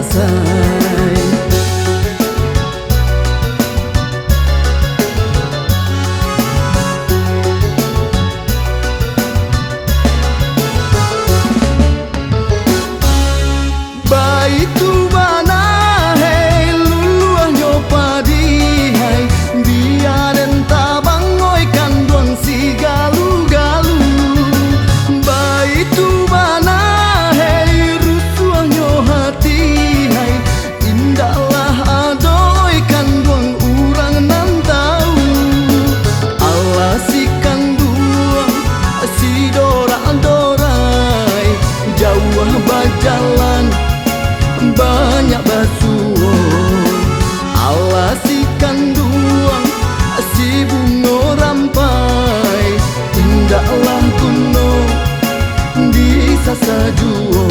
selesai. Baitu bana hei luluah nyopadi hai biaren tabang oi kanduang si galu-galu. Baitu bana hei rusuah nyo hati hai indahlah adoi kanduang urang nan tau. Allah si kanduang si dora-dorai jauh berjalan banyak basuh. Allah si kanduang si bungo rampai indahlah kuno di sasajuo.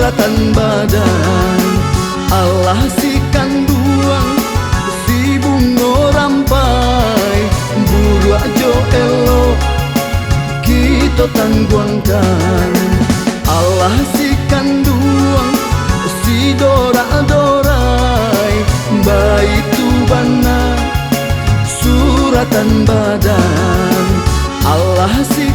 Suratan badan Allah si kanduang si bungo rampai buruak jo elok kita tangguangkan. Allah si kanduang si dora-dorai baitu bana suratan badan Allah si